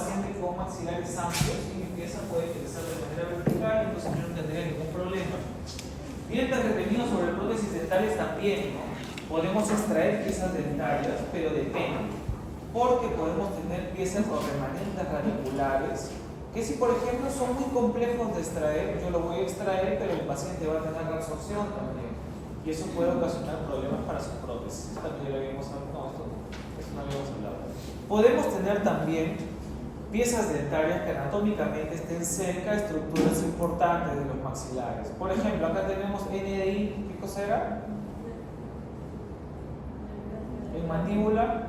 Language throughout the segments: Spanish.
paciente con maxilares amplios y mi pieza puede crecer de manera vertical, entonces yo no tendría ningún problema. Dientes retenidos sobre prótesis dentales también, ¿no? Podemos extraer piezas dentarias, pero depende, porque podemos tener piezas con remanentes radiculares, que si por ejemplo son muy complejos de extraer, yo lo voy a extraer, pero el paciente va a tener reabsorción también, y eso puede ocasionar problemas para sus prótesis. Esto también lo habíamos hablado, no, esto no habíamos hablado. Podemos tener también piezas dentarias que anatómicamente estén cerca de estructuras importantes de los maxilares. Por ejemplo, acá tenemos NDI, ¿qué cosa era? En mandíbula,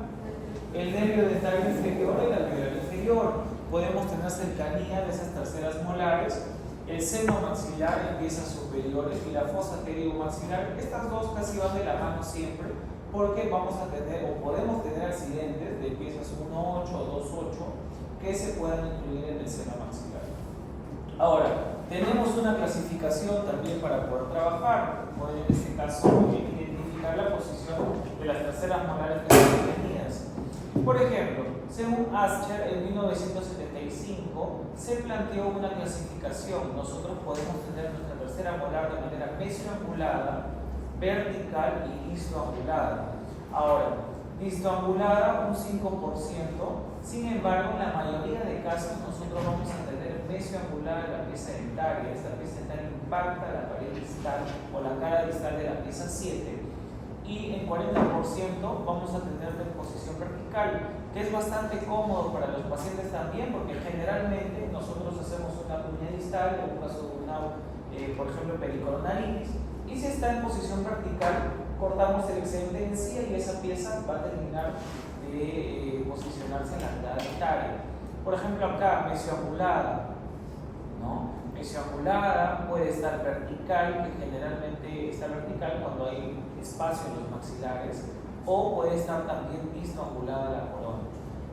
el nervio dentario inferior y el alveolar inferior. Podemos tener cercanía de esas terceras molares, el seno maxilar en piezas superiores y la fosa pterigomaxilar. Estas dos casi van de la mano siempre, porque vamos a tener o podemos tener accidentes de piezas 1.8 o 2.8 que se puedan incluir en el seno maxilar. Ahora, tenemos una clasificación también para poder trabajar, como en este caso identificar la posición de las terceras molares detenidas. Por ejemplo, según Ascher en 1975 se planteó una clasificación. Nosotros podemos tener nuestra tercera molar de manera mesioangulada, vertical y distoangulada. Ahora, distoangulada un 5%, sin embargo, en la mayoría de casos nosotros vamos a tener mesioangulada la pieza dentaria. Esta pieza dentaria impacta la pared distal o la cara distal de la pieza 7. Y en 40% vamos a tener en posición vertical, que es bastante cómodo para los pacientes también, porque generalmente nosotros hacemos una cuña distal, en un caso de una, por ejemplo, pericoronaritis, y si está en posición vertical, cortamos el excedente de encía y esa pieza va a terminar de posicionarse en la unidad dentaria. Por ejemplo, acá, mesioangulada, ¿no? Mesioangulada puede estar vertical, que generalmente está vertical cuando hay espacio en los maxilares, o puede estar también distoangulada la corona.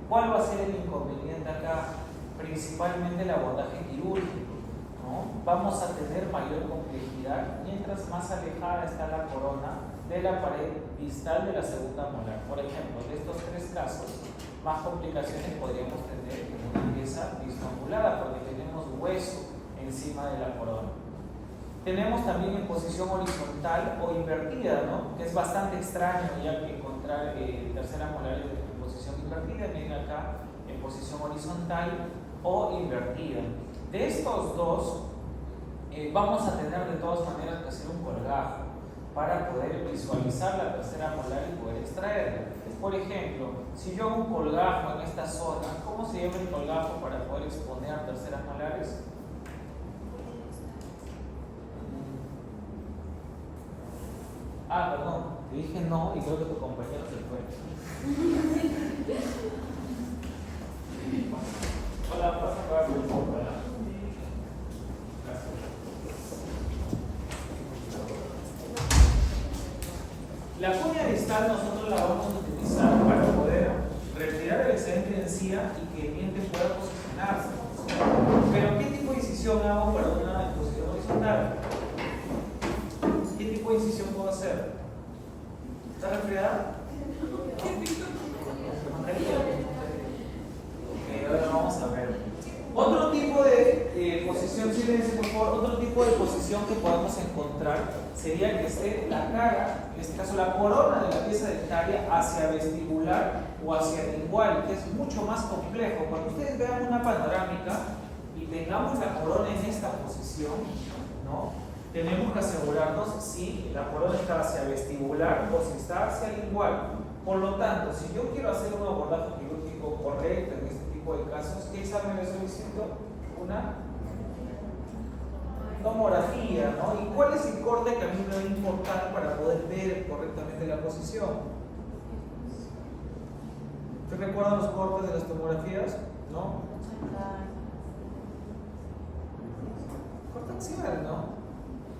¿Cuál va a ser el inconveniente acá? Principalmente el abordaje quirúrgico, ¿no? Vamos a tener mayor complejidad mientras más alejada está la corona de la pared distal de la segunda molar. Por ejemplo, de estos tres casos, más complicaciones podríamos tener en una pieza distoangulada, porque tenemos hueso encima de la corona. Tenemos también en posición horizontal o invertida, ¿no? Que es bastante extraño ya que encontrar terceras molares en posición invertida. Miren acá en posición horizontal o invertida. De estos dos vamos a tener de todas maneras que hacer un colgajo para poder visualizar la tercera molar y poder extraerla. Por ejemplo, si yo hago un colgajo en esta zona, ¿cómo se llama el colgajo para poder exponer terceras molares? Ah, perdón, te dije no y creo que tu compañero se fue. Hola, ¿vas a acabar con el Gracias. La cuña distal nosotros la vamos a utilizar para poder retirar el excedente de encía y que el diente pueda posicionarse. Pero ¿qué tipo de incisión hago para una posición horizontal? ¿Qué tipo de incisión puedo hacer? ¿Está resfriada? Ahora vamos a ver. Otro tipo de posición, silencio por favor, otro tipo de posición que podemos encontrar sería que esté la cara, en este caso la corona de la pieza dentaria, hacia vestibular o hacia lingual, que es mucho más complejo. Cuando ustedes vean una panorámica y tengamos la corona en esta posición, ¿no? Tenemos que asegurarnos si la corona está hacia vestibular o si está hacia lingual. Por lo tanto, si yo quiero hacer un abordaje quirúrgico correcto en este tipo de casos, ¿qué examen le estoy diciendo? Una tomografía, ¿no? ¿Y cuál es el corte que a mí me va a importar para poder ver correctamente la posición? ¿Ustedes recuerdan los cortes de las tomografías? ¿No? Corte axial, ¿no?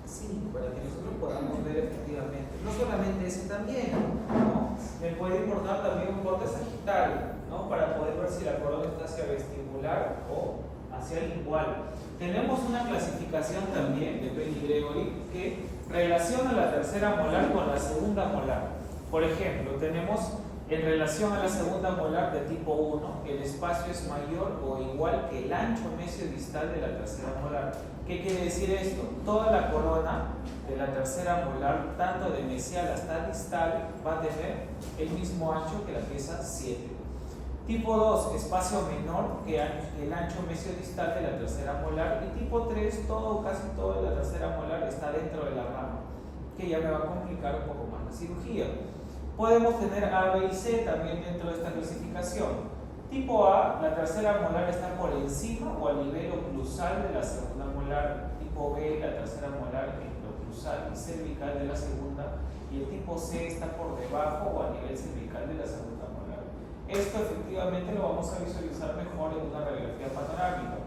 Sí, para que nosotros podamos ver efectivamente. No solamente ese también, ¿no? Me puede importar también un corte sagital, ¿no? Para poder ver si la corona está hacia vestibular o hacia lingual. Tenemos una clasificación también de Penny-Gregory que relaciona la tercera molar con la segunda molar. Por ejemplo, tenemos En relación a la segunda molar de tipo 1, el espacio es mayor o igual que el ancho mesiodistal de la tercera molar. ¿Qué quiere decir esto? Toda la corona de la tercera molar, tanto de mesial hasta distal, va a tener el mismo ancho que la pieza 7. Tipo 2, espacio menor que el ancho mesiodistal de la tercera molar. Y tipo 3, casi toda la tercera molar está dentro de la rama, que ya me va a complicar un poco más la cirugía. Podemos tener A, B y C también dentro de esta clasificación. Tipo A, la tercera molar está por encima o a nivel oclusal de la segunda molar. Tipo B, la tercera molar en lo oclusal y cervical de la segunda. Y el tipo C está por debajo o a nivel cervical de la segunda molar. Esto efectivamente lo vamos a visualizar mejor en una radiografía panorámica.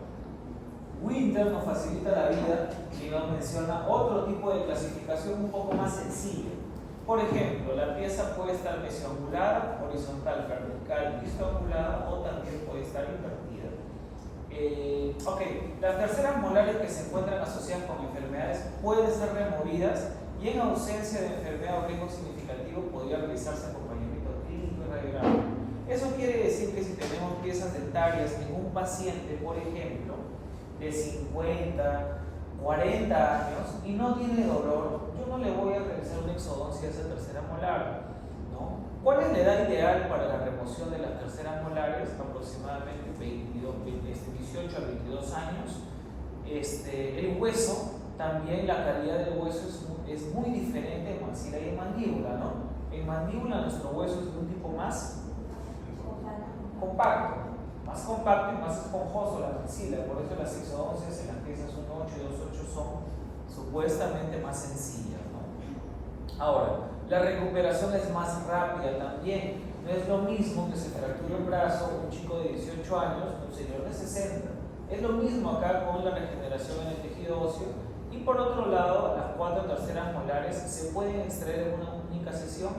Winter nos facilita la vida y nos menciona otro tipo de clasificación un poco más sencilla. Por ejemplo, la pieza puede estar mesioangulada, horizontal, vertical, vistoangulada o también puede estar invertida. Las terceras molares que se encuentran asociadas con enfermedades pueden ser removidas y en ausencia de enfermedad o riesgo significativo podría realizarse acompañamiento clínico y radiográfico. Eso quiere decir que si tenemos piezas dentarias en un paciente, por ejemplo, de 50, 40 años y no tiene dolor, yo no le voy a realizar una exodoncia a esa tercera molar, ¿no? ¿Cuál es la edad ideal para la remoción de las terceras molares? Aproximadamente 18 a 22 años. El hueso, también la calidad del hueso es muy diferente en maxila y en mandíbula, ¿no? En mandíbula nuestro hueso es de un tipo más compacto y más esponjoso la maxila, por eso las exodoncias en las piezas 1.8 y 2.8 son supuestamente más sencillas, ¿no? Ahora, la recuperación es más rápida también. No es lo mismo que se fracture un brazo un chico de 18 años que un señor de 60. Es lo mismo acá con la regeneración en el tejido óseo. Y por otro lado, las 4 terceras molares ¿se pueden extraer en una única sesión?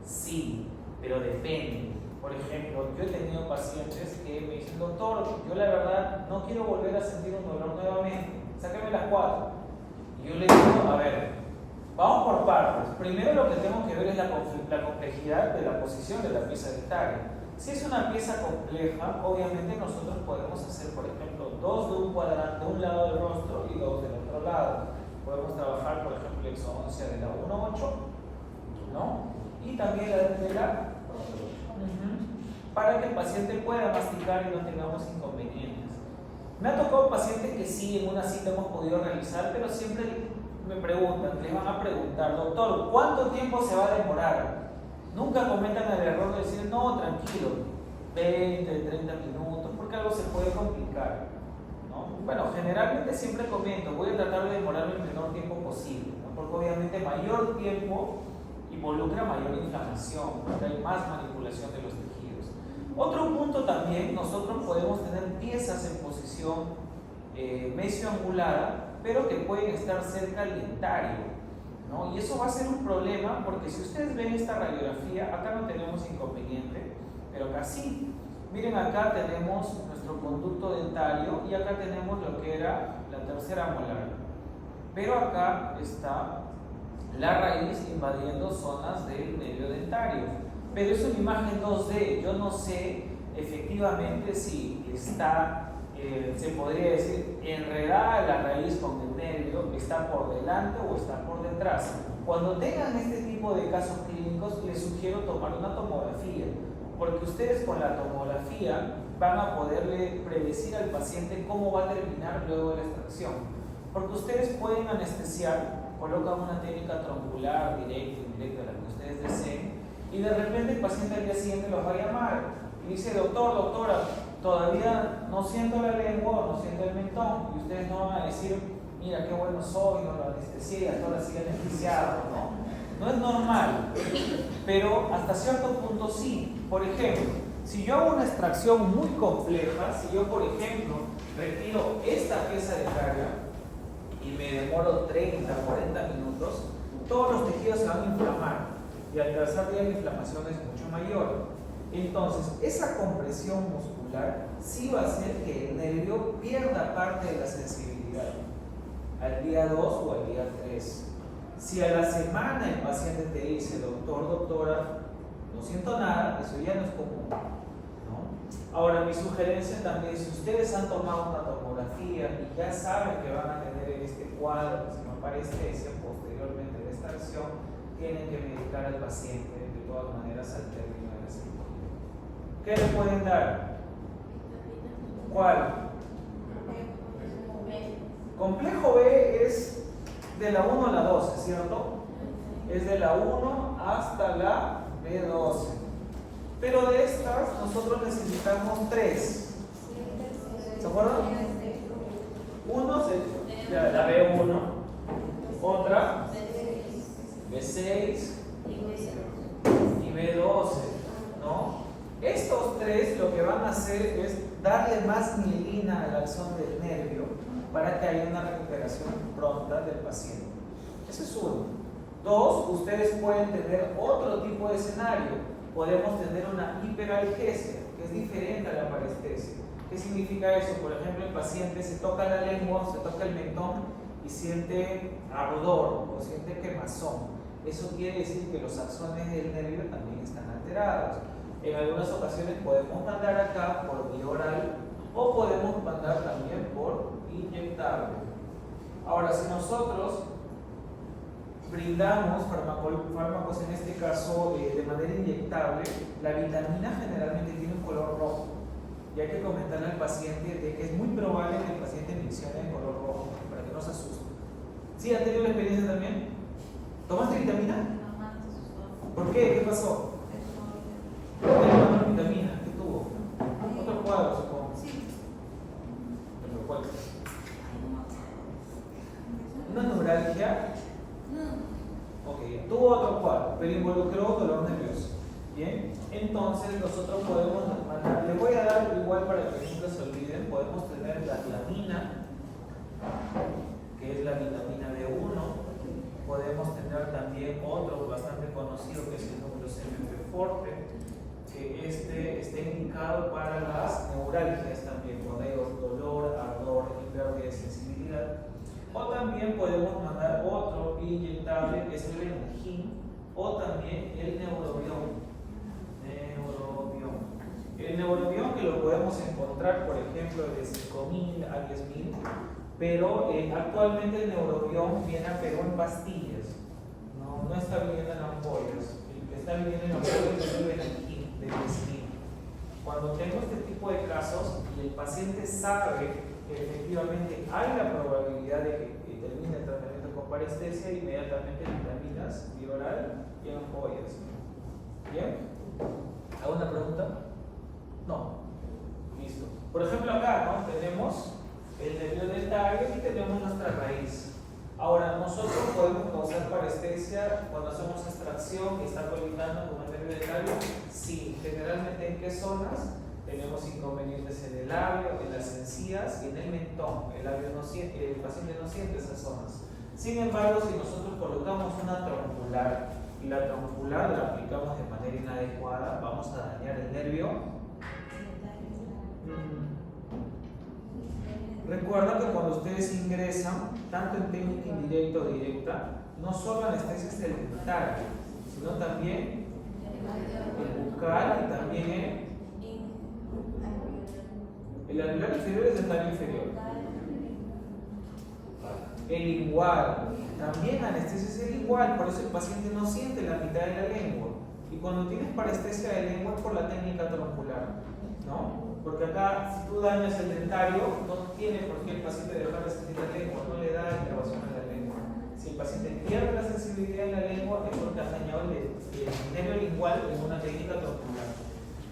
Sí, pero depende. Por ejemplo, yo he tenido pacientes que me dicen, doctor, yo la verdad no quiero volver a sentir un dolor nuevamente, sáqueme las 4. Y yo le digo, a ver, vamos por partes. Primero lo que tengo que ver es la complejidad de la posición de la pieza dentaria. Si es una pieza compleja, obviamente nosotros podemos hacer, por ejemplo, 2 de un cuadrante de un lado del rostro y 2 del otro lado. Podemos trabajar, por ejemplo, la exodoncia de la 1.8, ¿no? Y también la de la para que el paciente pueda masticar y no tengamos inconvenientes. Me ha tocado pacientes que sí, en una cita hemos podido realizar, pero siempre me preguntan, les van a preguntar, doctor, ¿cuánto tiempo se va a demorar? Nunca cometan el error de decir, no, tranquilo, 20, 30 minutos, porque algo se puede complicar, ¿no? Bueno, generalmente siempre comento, voy a tratar de demorarme el menor tiempo posible, ¿no? Porque obviamente mayor tiempo involucra mayor inflamación, porque hay más manipulación de los tejidos. Otro punto también, nosotros podemos tener piezas en posición mesioangulada, pero que pueden estar cerca al dentario, ¿no? Y eso va a ser un problema porque si ustedes ven esta radiografía, acá no tenemos inconveniente, pero acá sí. Miren, acá tenemos nuestro conducto dentario y acá tenemos lo que era la tercera molar. Pero acá está la raíz invadiendo zonas del nervio dentario. Pero es una imagen 2D, yo no sé efectivamente si está, se podría decir, enredada la raíz con el nervio, está por delante o está por detrás. Cuando tengan este tipo de casos clínicos, les sugiero tomar una tomografía, porque ustedes con la tomografía van a poderle predecir al paciente cómo va a terminar luego de la extracción. Porque ustedes pueden anestesiar, colocan una técnica troncular, directa, indirecta, la que ustedes deseen, y de repente el paciente al día siguiente los va a llamar y dice, doctor, doctora, todavía no siento la lengua, no siento el mentón, y ustedes no van a decir, mira qué bueno soy, no lo anestesié, hasta ahora sigue anestesiado, ¿no? No es normal, pero hasta cierto punto sí. Por ejemplo, si yo hago una extracción muy compleja, si yo por ejemplo retiro esta pieza de carga y me demoro 30, 40 minutos, todos los tejidos se van a inflamar. Y al tercer día la inflamación es mucho mayor. Entonces, esa compresión muscular sí va a hacer que el nervio pierda parte de la sensibilidad al día 2 o al día 3. Si a la semana el paciente te dice, doctor, doctora, no siento nada, eso ya no es común, ¿no? Ahora, mi sugerencia también, si ustedes han tomado una tomografía y ya saben que van a tener este cuadro, que se llama parestesia, posteriormente de esta acción, tienen que medicar al paciente de todas maneras al término de la cirugía. ¿Qué le pueden dar? ¿Cuál? Complejo B es de la 1 a la 12, ¿cierto? Es de la 1 hasta la B12. Pero de estas nosotros necesitamos 3. ¿Se acuerdan? Uno, la B1, otra B6 y B12, ¿no? Estos 3 lo que van a hacer es darle más mielina a la acción del nervio para que haya una recuperación pronta del paciente. Ese es uno. 2, ustedes pueden tener otro tipo de escenario. Podemos tener una hiperalgesia, que es diferente a la parestesia. ¿Qué significa eso? Por ejemplo, el paciente se toca la lengua, se toca el mentón y siente ardor o siente quemazón. Eso quiere decir que los axones del nervio también están alterados. En algunas ocasiones podemos mandar acá por vía oral o podemos mandar también por inyectable. Ahora, si nosotros brindamos fármacos, en este caso de manera inyectable, la vitamina generalmente tiene un color rojo. Y hay que comentarle al paciente de que es muy probable que el paciente mencione el color rojo para que no se asuste. ¿Sí? ¿Ha tenido la experiencia también? ¿Tomaste vitamina? ¿Por qué? ¿Qué pasó? ¿Qué tomó vitamina? ¿Qué tuvo? Otro cuadro, supongo. ¿Cuál? Una neuralgia. Ok, tuvo otro cuadro, pero involucró dolor nervioso. Bien, entonces nosotros podemos mandar, les voy a dar igual para que nunca se olviden, podemos tener la tiamina, que es la vitamina B1, podemos tener también otro bastante conocido que es el núcleo CMP forte, que está indicado para las neuralgias también, cuando hay dolor, ardor y pérdida de sensibilidad. O también podemos mandar otro inyectable que es el Benadryl o también el neurobión. El neurobión que lo podemos encontrar, por ejemplo, de 5.000 a 10.000, pero actualmente el neurobión viene a Perú en pastillas, no está viniendo en ampollas. El que está viniendo en ampollas es el Benadryl de 10.000. Cuando tengo este tipo de casos y el paciente sabe que efectivamente hay la probabilidad de que termine el tratamiento con parestesia, inmediatamente vitaminas vía oral y ampollas. ¿Bien? ¿Alguna pregunta? No. Listo. Por ejemplo, acá, ¿no? Tenemos el nervio dentario y tenemos nuestra raíz. Ahora, nosotros podemos causar parestesia cuando hacemos extracción y está colindando con el nervio dentario. Sí, generalmente ¿en qué zonas? Tenemos inconvenientes en el labio, en las encías y en el mentón. El paciente no siente esas zonas. Sin embargo, si nosotros colocamos una troncular y la troncular la aplicamos de manera inadecuada, vamos a dañar el nervio. Recuerda que cuando ustedes ingresan, tanto en técnica indirecta o directa, no solo anestesia es el dentario, sino también el bucal y también el alveolar inferior es dentario inferior. El lingual, también anestesia es el lingual, por eso el paciente no siente la mitad de la lengua. Y cuando tienes parestesia de lengua es por la técnica troncular, ¿no? Porque acá, si tú dañas el dentario, no tiene por qué el paciente dejar de sentir la lengua, no le da innervación a la lengua. Si el paciente pierde la sensibilidad en la lengua, es porque has dañado el nervio lingual en una técnica troncular.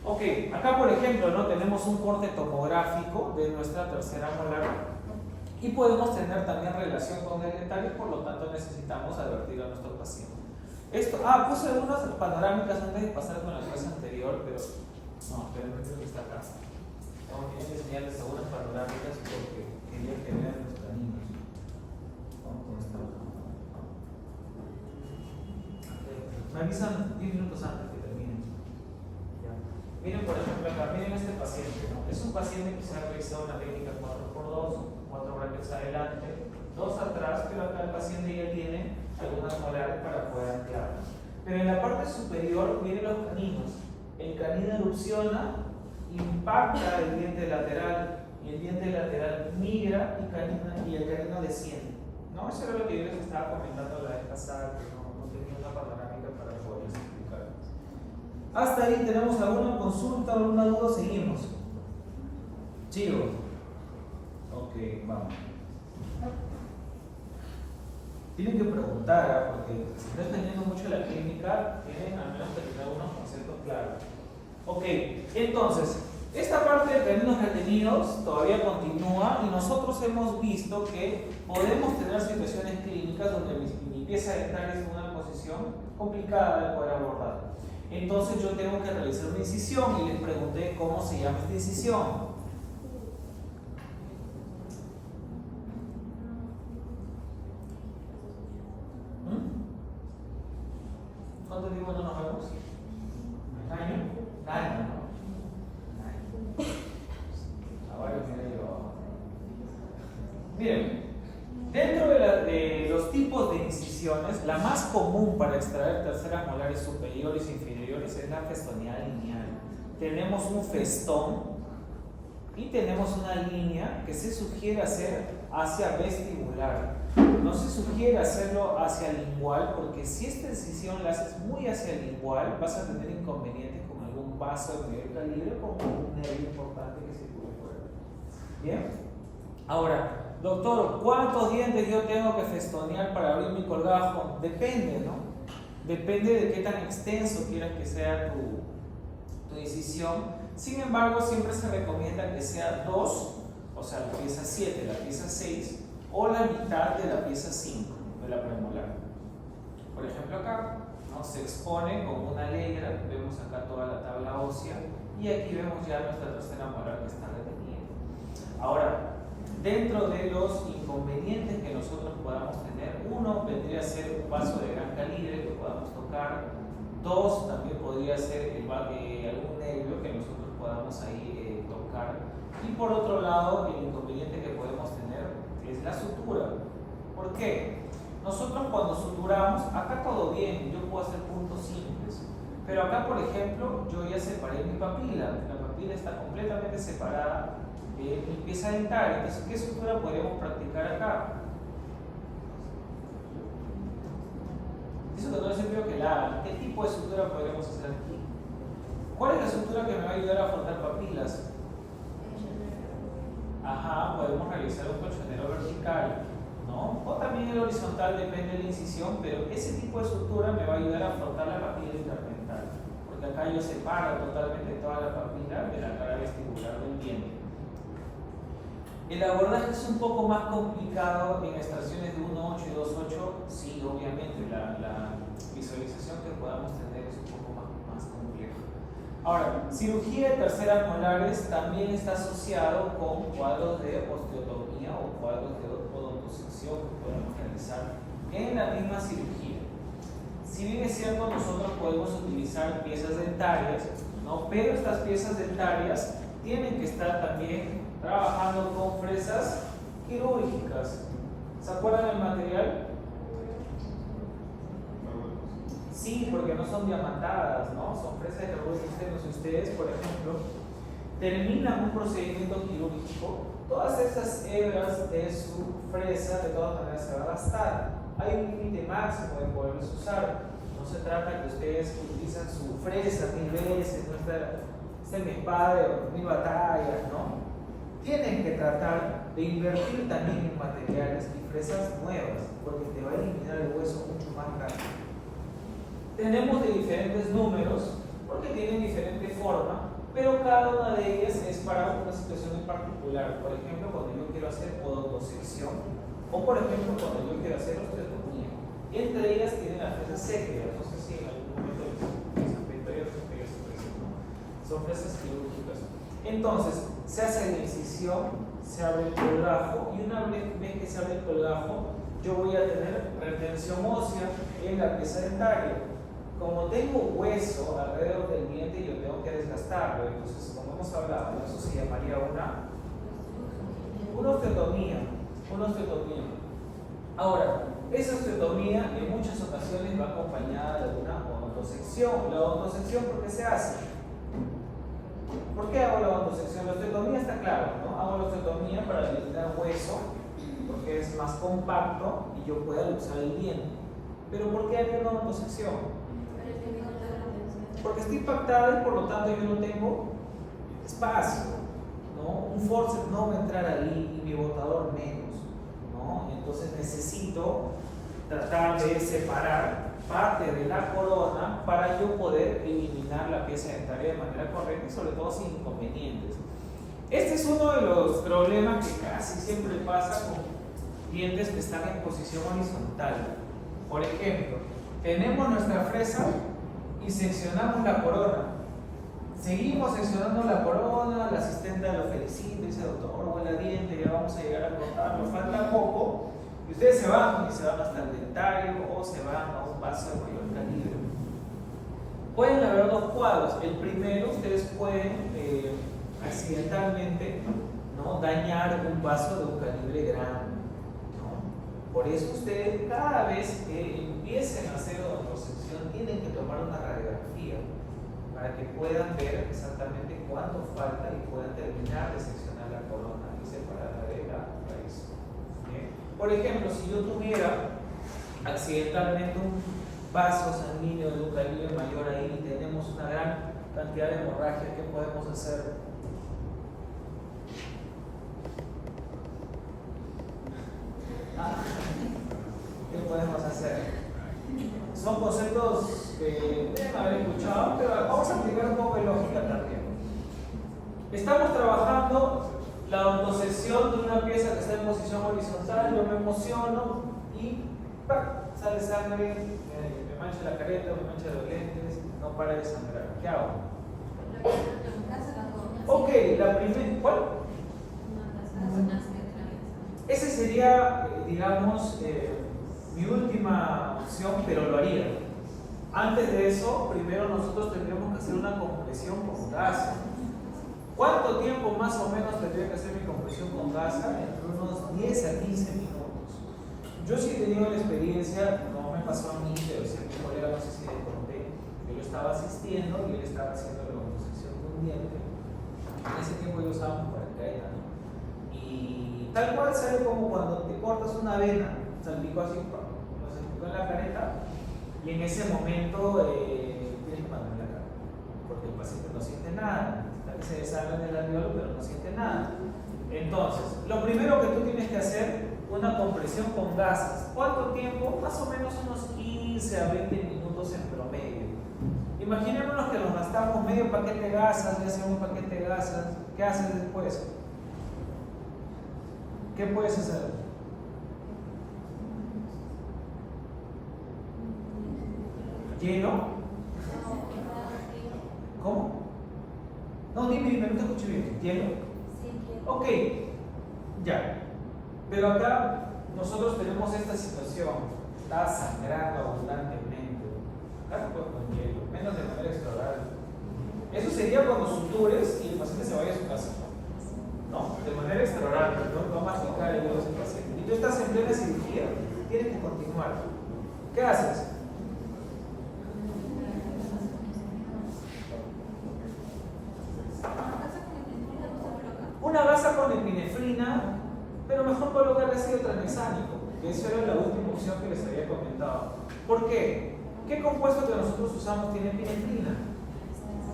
Ok, acá por ejemplo, ¿no? Tenemos un corte tomográfico de nuestra tercera molar y podemos tener también relación con el dentario, por lo tanto necesitamos advertir a nuestro paciente. Puse algunas panorámicas antes de pasar con la clase anterior, pero no, creo que está acá. Tengo que enseñarles algunas panorámicas porque quería que vean los caminos. Me avisan 10 minutos antes que terminen. ¿Ya? Miren, por ejemplo, acá, miren este paciente, ¿no? Es un paciente que se ha realizado una técnica 4x2, 4 brackets adelante, 2 atrás, pero acá el paciente ya tiene algunas molares para poder anclar. Pero en la parte superior vienen los caninos. El canino erupciona, impacta el diente lateral, y el diente lateral migra y el canino desciende. ¿No? Eso era lo que yo les estaba comentando la vez pasada, que no tenía una panorámica para poderles explicar. Hasta ahí tenemos alguna consulta, alguna duda, seguimos. Sigo. Ok, vamos. Tienen que preguntar, porque si no están yendo mucho a la clínica, tienen al menos que tener algunos conceptos claros. Ok, entonces, esta parte de caninos retenidos todavía continúa y nosotros hemos visto que podemos tener situaciones clínicas donde mi pieza dental es en una posición complicada de poder abordar. Entonces yo tengo que realizar una incisión y les pregunté cómo se llama esta incisión. ¿Cuánto tiempo no nos vemos? ¿Un año? Año, ¿no? Miren, dentro de los tipos de incisiones, la más común para extraer terceras molares superiores e inferiores es la festoneada lineal. Tenemos un festón y tenemos una línea que se sugiere hacer hacia vestibular. No se sugiere hacerlo hacia lingual, porque si esta incisión la haces muy hacia lingual, vas a tener inconvenientes con algún vaso de mayor calibre o con un nervio importante que circule por ahí. ¿Bien? Ahora, doctor, ¿cuántos dientes yo tengo que festonear para abrir mi colgajo? Depende, ¿no? Depende de qué tan extenso quieras que sea tu incisión. Sin embargo, siempre se recomienda que sea 2, o sea, la pieza 7, la pieza 6, o la mitad de la pieza 5 de la premolar. Por ejemplo, acá, ¿no? Se expone como una alegra, vemos acá toda la tabla ósea, y aquí vemos ya nuestra tercera molar que está retenida. Ahora, dentro de los inconvenientes que nosotros podamos tener, uno vendría a ser un vaso de gran calibre que podamos tocar. 2, también podría ser algún nervio que nosotros podamos ahí tocar. Y por otro lado, el inconveniente que podemos tener es la sutura. ¿Por qué? Nosotros cuando suturamos, acá todo bien, yo puedo hacer puntos simples. Pero acá, por ejemplo, yo ya separé mi papila. La papila está completamente separada de mi pieza dental. Entonces, ¿qué sutura podríamos practicar acá? Eso que no les envío que la hagan. ¿Qué tipo de sutura podríamos hacer aquí? ¿Cuál es la sutura que me va a ayudar a formar papilas? Ajá, podemos realizar un colchonero vertical, ¿no? O también el horizontal, depende de la incisión, pero ese tipo de sutura me va a ayudar a afrontar la papila interdental, porque acá yo separo totalmente toda la papila de la cara vestibular del diente. El abordaje es un poco más complicado en extracciones de 1.8 y 2.8, sí, obviamente la visualización que podamos tener es un poco más compleja. Ahora, cirugía de terceras molares también está asociado con cuadros de osteotomía o cuadros de odontosección que podemos realizar en la misma cirugía. Si bien es cierto, nosotros podemos utilizar piezas dentarias, ¿no? Pero estas piezas dentarias tienen que estar también trabajando con fresas quirúrgicas. ¿Se acuerdan del material? Sí, porque no son diamantadas, ¿no? Son fresas de carbono externo. Si ustedes, por ejemplo, terminan un procedimiento quirúrgico, todas estas hebras de su fresa de todas maneras se van a gastar. Hay un límite máximo de poderlos usar. No se trata que ustedes utilizan su fresa 1000 veces, no está en mi padre o 1000 batallas, ¿no? Tienen que tratar de invertir también en materiales y fresas nuevas, porque te va a eliminar el hueso mucho más rápido. Tenemos de diferentes números, porque tienen diferente forma, pero cada una de ellas es para una situación en particular. Por ejemplo, cuando yo quiero hacer odontosección, o por ejemplo, cuando yo quiero hacer osteotomía. Entre ellas tienen las fresas séqueas, no sé si en algún momento les han visto ¿no? Son fresas quirúrgicas. Entonces, se hace la incisión, se abre el colgajo, y una vez que se abre el colgajo, yo voy a tener retención ósea en la pieza dentaria. Como tengo hueso alrededor del diente, yo tengo que desgastarlo. Entonces, como hemos hablado, eso se llamaría una osteotomía. Ahora, esa osteotomía en muchas ocasiones va acompañada de una odontosección. La odontosección, ¿por qué se hace? ¿Por qué hago la odontosección? La osteotomía está claro, ¿no? Hago la osteotomía para eliminar hueso, porque es más compacto y yo pueda usar el diente. Pero ¿por qué haría una odontosección? Porque está impactada y por lo tanto yo no tengo espacio, ¿no? Un forceps no va a entrar ahí y mi botador menos, ¿no? Entonces necesito tratar de separar parte de la corona para yo poder eliminar la pieza dentaria de manera correcta y sobre todo sin inconvenientes. Este es uno de los problemas que casi siempre pasa con dientes que están en posición horizontal. Por ejemplo, tenemos nuestra fresa y seccionamos la corona. Seguimos seccionando la corona, la asistente lo felicita, dice doctor, huele a diente, ya vamos a llegar a cortarlo, falta poco. Y ustedes se van hasta el dentario o se van a un vaso de mayor calibre. Pueden haber dos cuadros. El primero, ustedes pueden accidentalmente, ¿no?, dañar un vaso de un calibre grande, ¿no? Por eso ustedes cada vez que empiecen a hacer odontosección tienen que tomar una radiografía para que puedan ver exactamente cuánto falta y puedan terminar de seccionar la corona y separarla de la raíz. ¿Bien? Por ejemplo, si yo tuviera accidentalmente un vaso sanguíneo de un calibre mayor ahí y tenemos una gran cantidad de hemorragia, ¿qué podemos hacer? ¿Qué podemos hacer? Son conceptos que deben haber escuchado, pero vamos a aplicar un poco de lógica también. Estamos trabajando la odontosección de una pieza que está en posición horizontal, yo me emociono y ¡pac!, sale sangre, me mancha la careta, me mancha los lentes, no para de sangrar. ¿Qué hago? Ok, la primera, ¿cuál? Ese sería, digamos, mi última opción, pero lo haría. Antes de eso, primero nosotros tendríamos que hacer una compresión con gasa. ¿Cuánto tiempo más o menos tendría que hacer mi compresión con gasa? Entre unos 10 a 15 minutos. Yo sí he tenido la experiencia, no me pasó a mí, pero sí a mi colega, no sé si le conté, que yo estaba asistiendo y él estaba haciendo la odontosección de un diente. En ese tiempo yo usaba un paracaídas, ¿no? Y tal cual sale como cuando te cortas una vena, salpicó así, lo salpicó en la careta, y en ese momento tienes que mandarle la cara, porque el paciente no siente nada, está que se deshaga en el alveolo, pero no siente nada. Entonces, lo primero que tú tienes que hacer, una compresión con gasas. ¿Cuánto tiempo? Más o menos unos 15 a 20 minutos en promedio. Imaginémonos que nos gastamos medio paquete de gasas, ya sea un paquete de gasas. ¿Qué haces después? ¿Qué puedes hacer? ¿Hielo? ¿Cómo? No, dime, no te escuché bien. ¿Hielo? Ok, ya. Pero acá nosotros tenemos esta situación. Está sangrando abundantemente. Acá pues con hielo, menos de manera extraordinaria. Eso sería cuando sutures y el paciente se vaya a su casa. No, de manera extraordinaria, no va a masticar el dedo de ese paciente. Y tú estás en plena cirugía, tienes que continuar. ¿Qué haces? Una gasa con epinefrina, pero mejor colocar ácido tranexámico, que eso era la última opción que les había comentado. ¿Por qué? ¿Qué compuesto que nosotros usamos tiene epinefrina?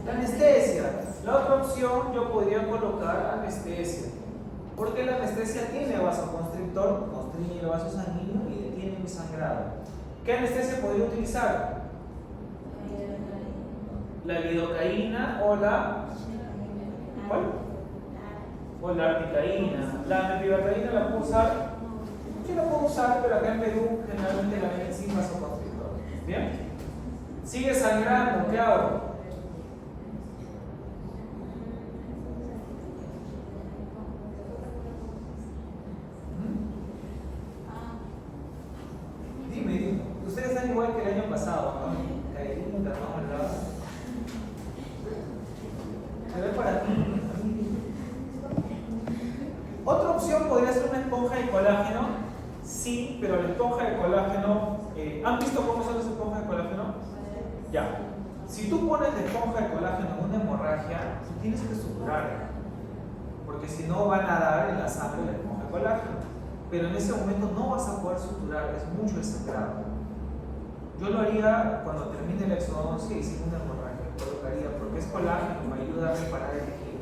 La anestesia. La otra opción yo podría colocar anestesia, porque la anestesia tiene vasoconstrictor, constriñe el vaso sanguíneo y detiene mi sangrado. ¿Qué anestesia podría utilizar? La lidocaína o la... ¿cuál? O la articaína. La mepivacaína la puedo usar. Yo la puedo usar, pero acá en Perú generalmente la ven sin vasoconstrictor. ¿Bien? Sigue sangrando, ¿qué hago? Dime, ustedes están igual que el año pasado, ¿no? Caíditas, ¿no? Se ve para ti. Otra opción podría ser una esponja de colágeno. Sí, pero la esponja de colágeno, ¿han visto cómo son las esponjas de colágeno? Ya. Si tú pones la esponja de colágeno en una hemorragia, tú tienes que suturarla, porque si no va a nadar en la sangre la esponja de colágeno. Pero en ese momento no vas a poder suturar, es mucho el sangrado. Yo lo haría cuando termine la exodoncia y sin una hemorragia, colocaría, porque es colágeno, me ayuda a reparar el tejido.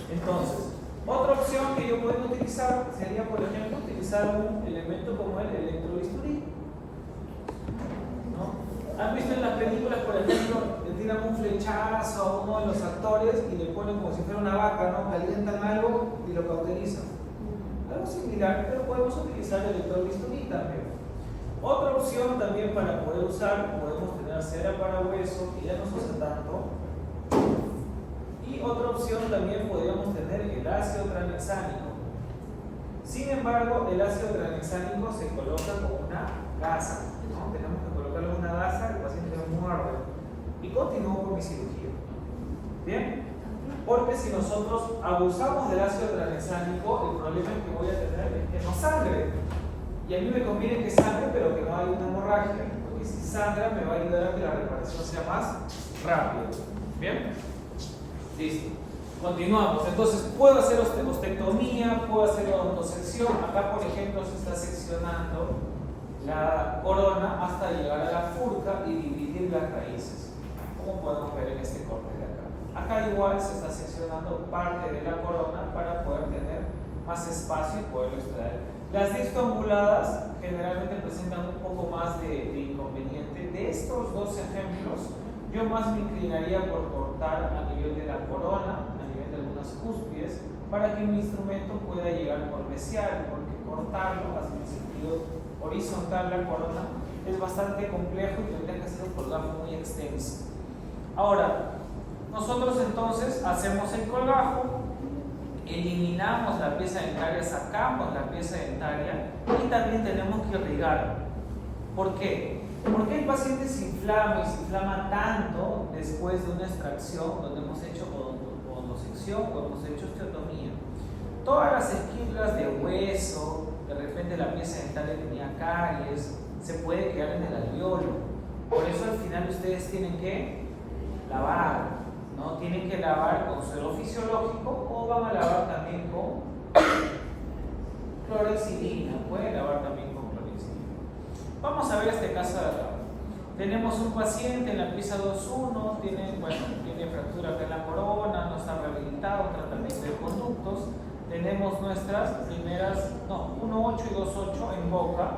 Entonces, otra opción que yo puedo utilizar sería, por ejemplo, utilizar un elemento como el electrobisturí. ¿No? ¿Han visto en las películas, por ejemplo, le tiran un flechazo a uno de los actores y le ponen como si fuera una vaca, ¿no? Calientan algo y lo cauterizan? Algo similar, pero podemos utilizar el electrobisturí también. Otra opción también para poder usar, podemos tener cera para hueso, que ya no se usa tanto. Y otra opción también podríamos tener el ácido tranexámico. Sin embargo, el ácido tranexámico se coloca como una gasa, ¿no? Tenemos que colocarle una gasa, el paciente muerde y continúo con mi cirugía. ¿Bien? Porque si nosotros abusamos del ácido tranexámico, el problema que voy a tener es que no sangre. Y a mí me conviene que sangre, pero que no haya una hemorragia, porque si sangra me va a ayudar a que la reparación sea más rápida. ¿Bien? Listo. Continuamos. Entonces, puedo hacer ostectomía, puedo hacer odontosección. Acá, por ejemplo, se está seccionando la corona hasta llegar a la furca y dividir las raíces, como podemos ver en este corte de acá. Acá igual se está seccionando parte de la corona para poder tener más espacio y poderlo extraer. Las discoanguladas generalmente presentan un poco más de inconveniente. De estos dos ejemplos, yo más me inclinaría por cortar a nivel de la corona, a nivel de algunas cúspides, para que mi instrumento pueda llegar por mesial, porque cortarlo hacia el sentido horizontal la corona es bastante complejo y tendría que ser un colgajo muy extenso. Ahora, nosotros entonces hacemos el colgajo, eliminamos la pieza dentaria, sacamos la pieza dentaria y también tenemos que irrigar. ¿Por qué? Porque el paciente se inflama y se inflama tanto después de una extracción donde hemos hecho odontosección o hemos hecho osteotomía. Todas las esquirlas de hueso, de repente la pieza dentaria tenía caries, se puede quedar en el alveolo. Por eso al final ustedes tienen que lavar, ¿no? Tienen que lavar con suero fisiológico o van a lavar también con clorexidina. Pueden lavar también con clorexidina. Vamos a ver este caso de acá. Tenemos un paciente en la pieza 2.1, tiene fractura acá en la corona, no está rehabilitado, tratamiento de conductos. Tenemos nuestras primeras, 1.8 y 2.8 en boca.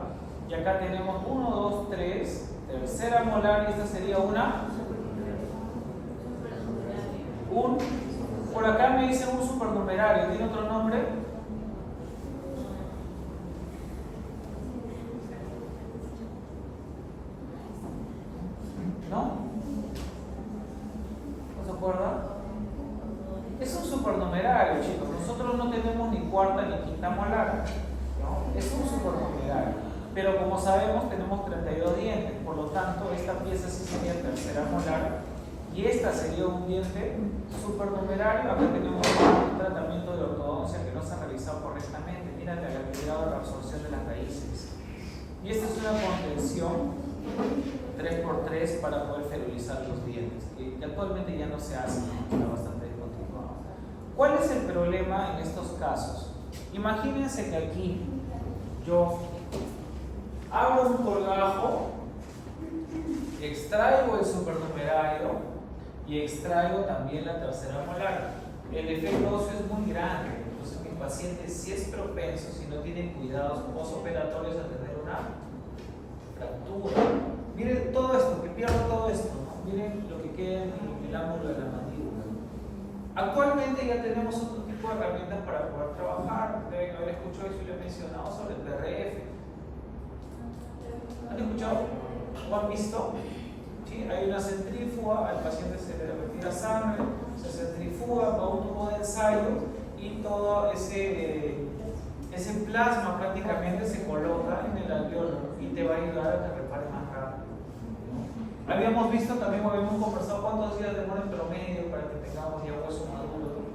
Y acá tenemos 1, 2, 3, tercera molar, y esta sería por acá me dicen un supernumerario, ¿tiene otro nombre? ¿No? ¿No se acuerdan? Es un supernumerario, chicos. Nosotros no tenemos ni cuarta ni quinta molar, ¿no? Es un supernumerario. Pero como sabemos, tenemos 32 dientes, por lo tanto, esta pieza sí sería tercera molar y esta sería un diente supernumerario. Acá tenemos un tratamiento de ortodoncia que no se ha realizado correctamente. Mira la cantidad de la absorción de las raíces. Y esta es una contención 3x3 para poder ferulizar los dientes, que actualmente ya no se hace, está bastante descontinuado. ¿Cuál es el problema en estos casos? Imagínense que aquí yo abro un colgajo, extraigo el supernumerario y extraigo también la tercera molar. El efecto óseo es muy grande, entonces mi paciente sí es propenso, si no tiene cuidados posoperatorios, a tener una fractura. Miren todo esto, que pierdo todo esto, ¿no? Miren lo que queda en el ángulo de la mandíbula. Actualmente ya tenemos otro tipo de herramientas para poder trabajar. Deben haber escuchado eso y lo he mencionado sobre el PRF. ¿Han escuchado? ¿O han visto? ¿Sí? Hay una centrífuga, al paciente se le retira sangre, se centrifuga con un tubo de ensayo y todo ese plasma prácticamente se coloca en el alveolo y te va a ayudar a que repare más rápido, ¿no? Habíamos visto también, habíamos conversado cuántos días demora en promedio para que tengamos ya hueso maduro.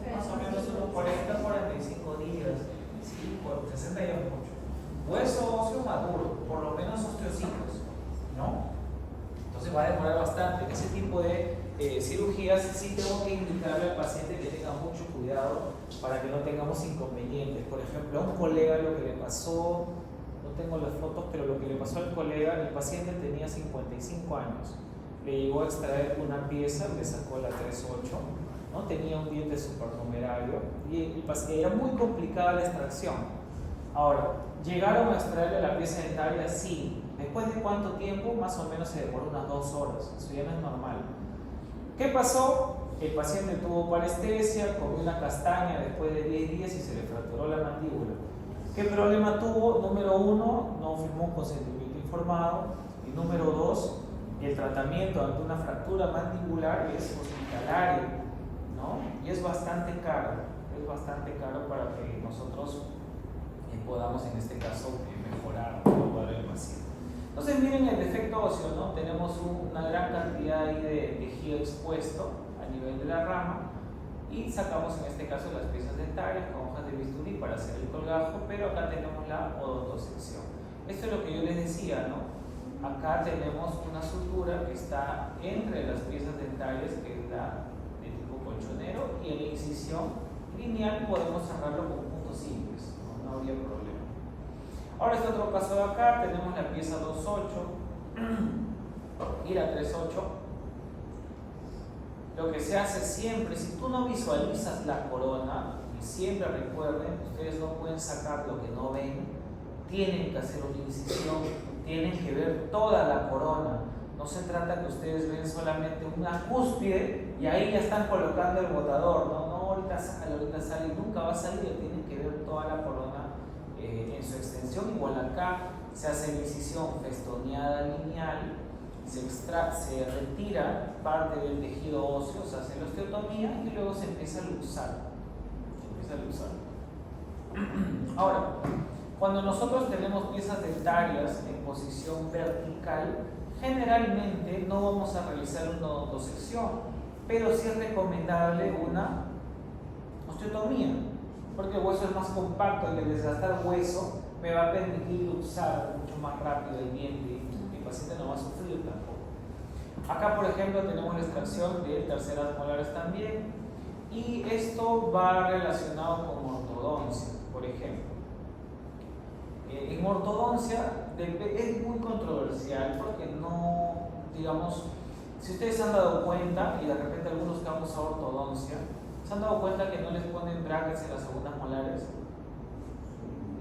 Más o menos unos 40-45 días, sí, 60 ya mucho. Hueso óseo maduro, por lo menos osteocitos, ¿no? Entonces va a demorar bastante. En ese tipo de cirugías sí tengo que indicarle al paciente que tenga mucho cuidado para que no tengamos inconvenientes. Por ejemplo, a un colega lo que le pasó, no tengo las fotos, pero lo que le pasó al colega, el paciente tenía 55 años, le llegó a extraer una pieza, le sacó la 3.8, ¿no? Tenía un diente supernumerario y el paciente, era muy complicada la extracción. Ahora, ¿llegaron a extraerle la pieza dentaria? Sí. ¿Después de cuánto tiempo? Más o menos se demoró unas 2 horas. Eso ya no es normal. ¿Qué pasó? El paciente tuvo parestesia, comió una castaña después de 10 días y se le fracturó la mandíbula. ¿Qué problema tuvo? Número 1, no firmó un consentimiento informado. Y número 2, el tratamiento ante una fractura mandibular es hospitalario, ¿no? Y es bastante caro. Es bastante caro para que nosotros podamos en este caso mejorar o ayudar al paciente. Entonces miren el defecto óseo, ¿no? Tenemos una gran cantidad ahí de tejido expuesto a nivel de la rama y sacamos en este caso las piezas dentarias con hojas de bisturí para hacer el colgajo, pero acá tenemos la odontosección. Esto es lo que yo les decía, ¿no? Acá tenemos una sutura que está entre las piezas dentarias, que es la de tipo colchonero, y en la incisión lineal podemos cerrarlo con puntos simples. No habría problema. Ahora este otro caso de acá, tenemos la pieza 2.8 y la 3.8. Lo que se hace siempre, si tú no visualizas la corona, y siempre recuerden, ustedes no pueden sacar lo que no ven, tienen que hacer una incisión, tienen que ver toda la corona. No se trata que ustedes ven solamente una cúspide y ahí ya están colocando el botador, no, ahorita sale, y nunca va a salir, tienen que ver toda la corona en su extensión. Igual acá se hace la incisión festoneada lineal, se retira parte del tejido óseo, se hace la osteotomía y luego se empieza a luxar. Ahora, cuando nosotros tenemos piezas dentarias en posición vertical, generalmente no vamos a realizar una odontosección, pero sí es recomendable una osteotomía, porque el hueso es más compacto y el desgastar hueso me va a permitir luxar mucho más rápido el diente y el paciente no va a sufrir tampoco. Acá, por ejemplo, tenemos la extracción de terceras molares también, y esto va relacionado con ortodoncia, por ejemplo. En ortodoncia es muy controversial porque no, digamos, si ustedes se han dado cuenta, y de repente algunos que han usado ortodoncia, ¿se han dado cuenta que no les ponen brackets en las segundas molares?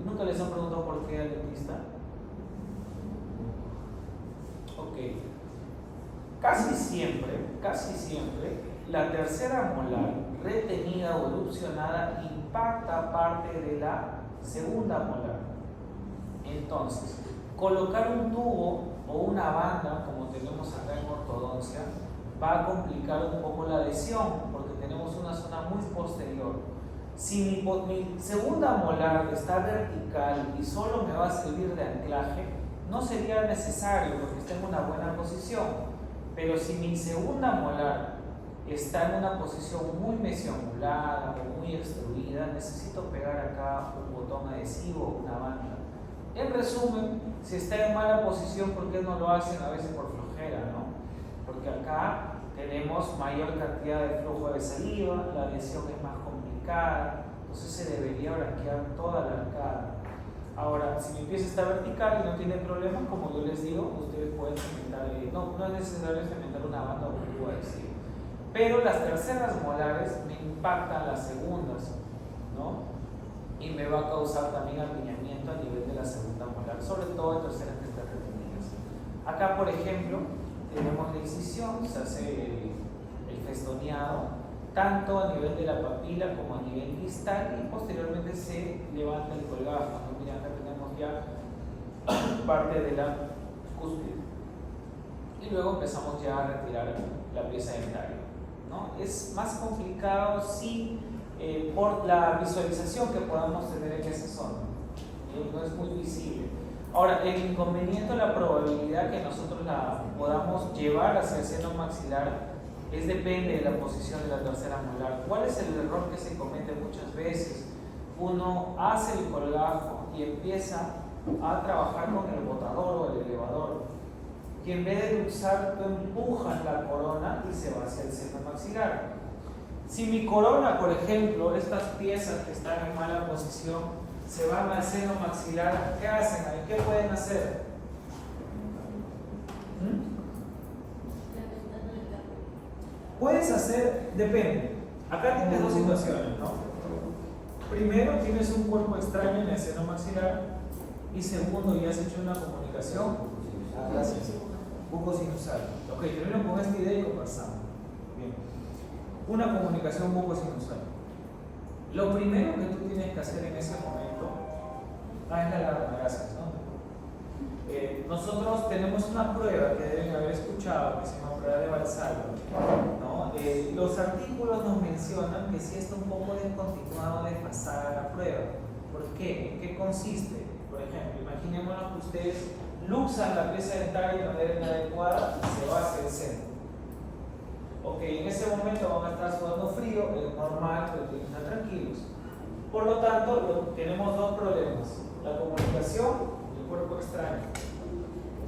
¿Y nunca les han preguntado por qué al dentista? Ok. Casi siempre, la tercera molar retenida o erupcionada impacta parte de la segunda molar. Entonces, colocar un tubo o una banda, como tenemos acá en ortodoncia, va a complicar un poco la adhesión, porque tenemos una zona muy posterior. Si mi segunda molar está vertical y solo me va a servir de anclaje, no sería necesario porque está en una buena posición. Pero si mi segunda molar está en una posición muy mesiangulada o muy extruida, necesito pegar acá un botón adhesivo, una banda. En resumen, si está en mala posición, ¿por qué no lo hacen? A veces por flojera, ¿no? Porque acá tenemos mayor cantidad de flujo de saliva, la adhesión es más complicada, entonces se debería branquear toda la arcada. Ahora, si mi pieza está vertical y no tiene problemas, como yo les digo, ustedes pueden cementar, no es necesario cementar una banda o un tubo adhesivo. Pero las terceras molares me impactan las segundas, ¿no? Y me va a causar también apiñamiento a nivel de la segunda molar, sobre todo en terceras que están retenidas. Acá, por ejemplo, tenemos la incisión, se hace el festoneado, tanto a nivel de la papila como a nivel distal, y posteriormente se levanta el colgajo. Mira, acá tenemos ya parte de la cúspide. Y luego empezamos ya a retirar la pieza dentaria, ¿no? Es más complicado, sí, por la visualización que podamos tener en esa zona. No es muy visible. Ahora, el inconveniente o la probabilidad que nosotros la podamos llevar hacia el seno maxilar depende de la posición de la tercera molar. ¿Cuál es el error que se comete muchas veces? Uno hace el colgajo y empieza a trabajar con el botador o el elevador. que en vez de luxar tú empujas la corona y se va hacia el seno maxilar. Si mi corona, por ejemplo, estas piezas que están en mala posición, se van al seno maxilar, ¿qué hacen ahí? ¿Qué pueden hacer? Puedes hacer, depende. Acá tienes dos situaciones, ¿no? Primero, tienes un cuerpo extraño en el seno maxilar. Y segundo, ya has hecho una comunicación. Gracias. Bucosinusal. Ok, termino con esta idea y conversamos. Bien. Una comunicación bucosinusal. Lo primero que tú tienes que hacer en ese momento es la alarma, gracias, ¿no? Nosotros tenemos una prueba que deben haber escuchado que se llama prueba de Valsalva, ¿no? Los artículos nos mencionan que si está un poco descontinuado, desfasada la prueba. ¿Por qué? ¿En qué consiste? Por ejemplo, imaginémonos que ustedes luxan la pieza dental de manera inadecuada y se va hacia el centro. Ok, en ese momento van a estar sudando frío, es normal, pero tienen que estar tranquilos. Por lo tanto, tenemos dos problemas: la comunicación y el cuerpo extraño.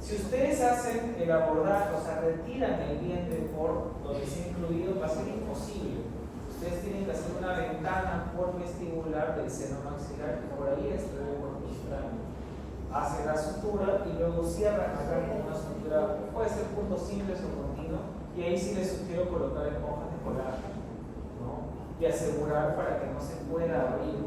Si ustedes hacen el abordaje, o sea, retiran el diente por donde se ha incluido, va a ser imposible. Ustedes tienen que hacer una ventana por vestibular del seno maxilar, que por ahí extrae el cuerpo extraño. Hacen la sutura y luego cierran acá con una sutura, puede ser puntos simples o continuo, y ahí sí les sugiero colocar esponjas de colágeno, ¿no? Y asegurar para que no se pueda abrir.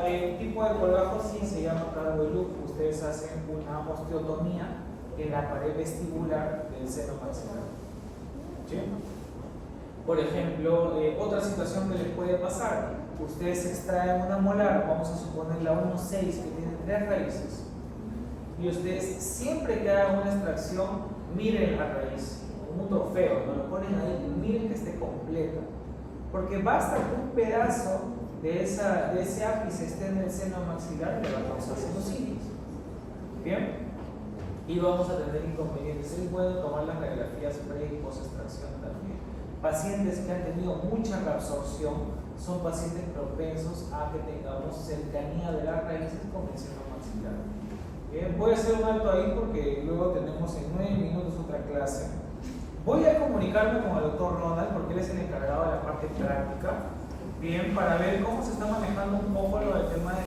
El tipo de colgajo sí se llama cargo de luz. Ustedes hacen una osteotomía en la pared vestibular del seno maxilar. ¿Sí? Por ejemplo, otra situación que les puede pasar: ustedes extraen una molar, vamos a suponer la 1.6, que tiene 3 raíces, y ustedes siempre que hagan una extracción miren la raíz, un trofeo, no lo ponen ahí y miren que esté completa, porque basta que un pedazo de ese ápice esté en el seno maxilar y le va a causar sinusitis. ¿Bien? Y vamos a tener inconvenientes. Es bueno tomar las radiografías pre y post extracción también. Pacientes que han tenido mucha reabsorción son pacientes propensos a que tengamos cercanía de las raíces con el seno maxilar. Bien, voy a hacer un alto ahí porque luego tenemos en 9 minutos otra clase. Voy a comunicarme con el doctor Ronald porque él es el encargado de la parte práctica, bien, para ver cómo se está manejando un poco lo del tema de